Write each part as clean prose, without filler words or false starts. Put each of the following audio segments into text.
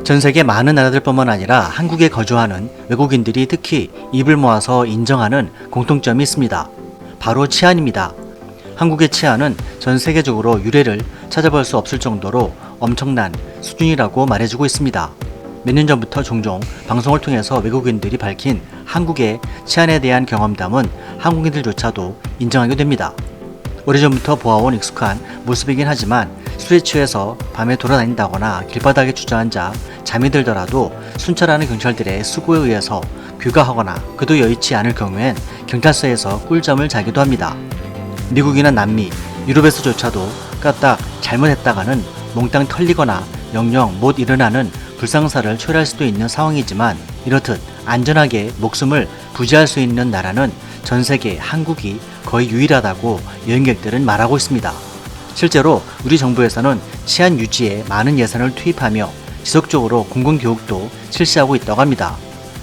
전 세계 많은 나라들뿐만 아니라 한국에 거주하는 외국인들이 특히 입을 모아서 인정하는 공통점이 있습니다. 바로 치안입니다. 한국의 치안은 전 세계적으로 유례를 찾아볼 수 없을 정도로 엄청난 수준이라고 말해주고 있습니다. 몇 년 전부터 종종 방송을 통해서 외국인들이 밝힌 한국의 치안에 대한 경험담은 한국인들조차도 인정하게 됩니다. 오래전부터 보아온 익숙한 모습이긴 하지만 술에 취해서 밤에 돌아다닌다거나 길바닥에 주저앉아 잠이 들더라도 순찰하는 경찰들의 수고에 의해서 귀가하거나 그도 여의치 않을 경우엔 경찰서에서 꿀잠을 자기도 합니다. 미국이나 남미, 유럽에서조차도 까딱 잘못했다가는 몽땅 털리거나 영영 못 일어나는 불상사를 초래할 수도 있는 상황이지만 이렇듯 안전하게 목숨을 부지할 수 있는 나라는 전 세계 한국이 거의 유일하다고 여행객들은 말하고 있습니다. 실제로 우리 정부에서는 치안 유지에 많은 예산을 투입하며 지속적으로 공공교육도 실시하고 있다고 합니다.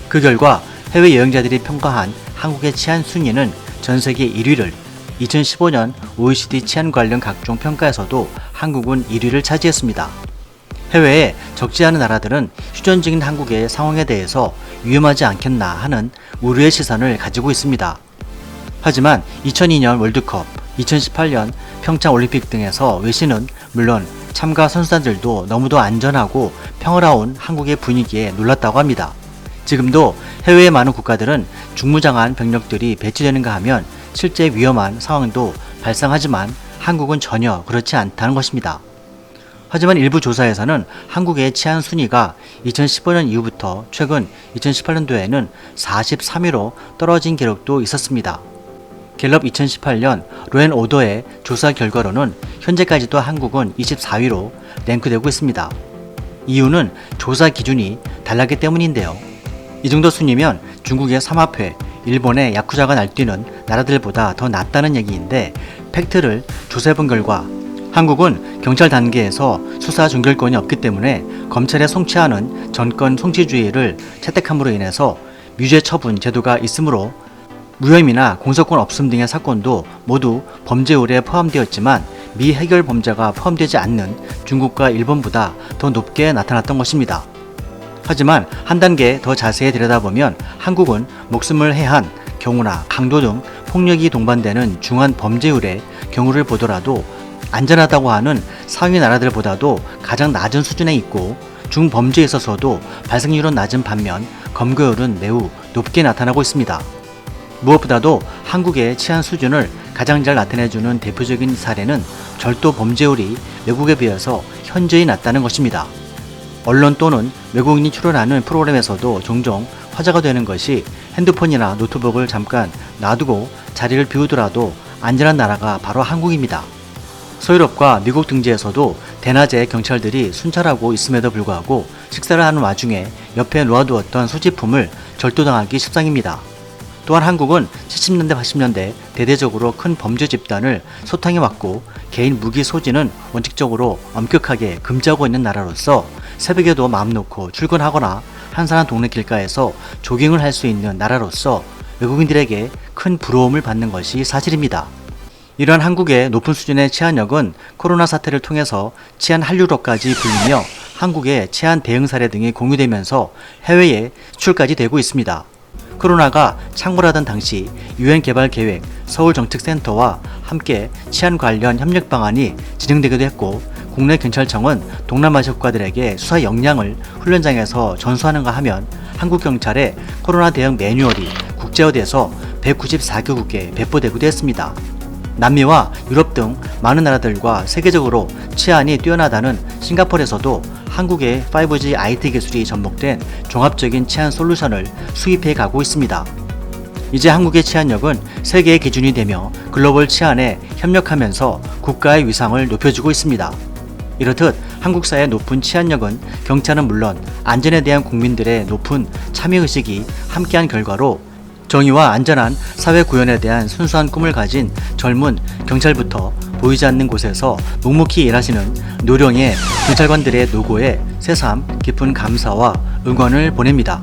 그 결과 해외 여행자들이 평가한 한국의 치안 순위는 전 세계 1위를, 2015년 OECD 치안 관련 각종 평가에서도 한국은 1위를 차지했습니다. 해외에 적지 않은 나라들은 휴전 중인 한국의 상황에 대해서 위험하지 않겠나 하는 우려의 시선을 가지고 있습니다. 하지만 2002년 월드컵, 2018년 평창 올림픽 등에서 외신은 물론 참가 선수단들도 너무도 안전하고 평화로운 한국의 분위기에 놀랐다고 합니다. 지금도 해외의 많은 국가들은 중무장한 병력들이 배치되는가 하면 실제 위험한 상황도 발생하지만 한국은 전혀 그렇지 않다는 것입니다. 하지만 일부 조사에서는 한국의 치안 순위가 2015년 이후부터 최근 2018년도에는 43위로 떨어진 기록도 있었습니다. 갤럽 2018년 로앤오더의 조사 결과로는 현재까지도 한국은 24위로 랭크되고 있습니다. 이유는 조사 기준이 달랐기 때문인데요. 이 정도 순위면 중국의 삼합회, 일본의 야쿠자가 날뛰는 나라들보다 더 낫다는 얘기인데 팩트를 조사해본 결과 한국은 경찰 단계에서 수사 종결권이 없기 때문에 검찰에 송치하는 전권 송치주의를 채택함으로 인해서 무죄 처분 제도가 있으므로 무혐의나 공소권 없음 등의 사건도 모두 범죄율에 포함되었지만 미해결 범죄가 포함되지 않는 중국과 일본보다 더 높게 나타났던 것입니다. 하지만 한 단계 더 자세히 들여다보면 한국은 목숨을 해한 경우나 강도 등 폭력이 동반되는 중한 범죄율의 경우를 보더라도 안전하다고 하는 상위 나라들보다도 가장 낮은 수준에 있고 중범죄에 있어서도 발생률은 낮은 반면 검거율은 매우 높게 나타나고 있습니다. 무엇보다도 한국의 치안 수준을 가장 잘 나타내주는 대표적인 사례는 절도 범죄율이 외국에 비해서 현저히 낮다는 것입니다. 언론 또는 외국인이 출연하는 프로그램에서도 종종 화제가 되는 것이 핸드폰이나 노트북을 잠깐 놔두고 자리를 비우더라도 안전한 나라가 바로 한국입니다. 서유럽과 미국 등지에서도 대낮에 경찰들이 순찰하고 있음에도 불구하고 식사를 하는 와중에 옆에 놓아두었던 소지품을 절도당하기 십상입니다. 또한 한국은 70년대 80년대 대대적으로 큰 범죄 집단을 소탕해 왔고 개인 무기 소지는 원칙적으로 엄격하게 금지하고 있는 나라로서 새벽에도 마음 놓고 출근하거나 한산한 동네 길가에서 조깅을 할 수 있는 나라로서 외국인들에게 큰 부러움을 받는 것이 사실입니다. 이러한 한국의 높은 수준의 치안력은 코로나 사태를 통해서 치안 한류로까지 불리며 한국의 치안 대응 사례 등이 공유되면서 해외에 수출까지 되고 있습니다. 코로나가 창궐하던 당시 유엔 개발 계획 서울정책센터와 함께 치안 관련 협력 방안이 진행되기도 했고 국내 경찰청은 동남아시아 국가들에게 수사 역량을 훈련장에서 전수하는가 하면 한국 경찰의 코로나 대응 매뉴얼이 국제화돼서 194개국에 배포되기도 했습니다. 남미와 유럽 등 많은 나라들과 세계적으로 치안이 뛰어나다는 싱가포르에서도 한국의 5G IT 기술이 접목된 종합적인 치안 솔루션을 수입해 가고 있습니다. 이제 한국의 치안력은 세계의 기준이 되며 글로벌 치안에 협력하면서 국가의 위상을 높여주고 있습니다. 이렇듯 한국사의 높은 치안력은 경찰은 물론 안전에 대한 국민들의 높은 참여의식이 함께한 결과로 정의와 안전한 사회 구현에 대한 순수한 꿈을 가진 젊은 경찰부터 보이지 않는 곳에서 묵묵히 일하시는 노령의 경찰관들의 노고에 새삼 깊은 감사와 응원을 보냅니다.